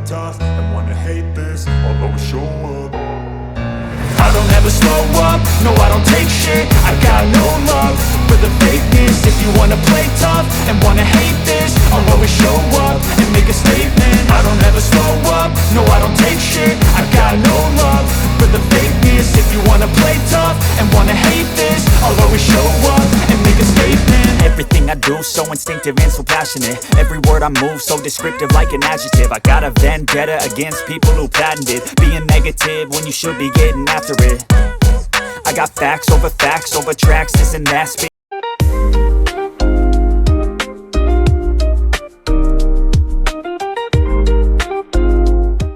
tough and wanna hate this, I'll always show up. I don't ever slow up, no I don't take shit. I got no love for the fakeness. If you wanna play tough and wanna hate this, I'll always show up and make a statement. I don't ever slow up, no I don't take shit. I got no love for the fakeness. If you wanna play tough and wanna hate this, I'll always show up and make a statement. Everything I do so instinctive and so passionate. Every word I move so descriptive like an adjective. I got a vendetta against people who patented being negative when you should be getting after it. I got facts over tracks, isn't that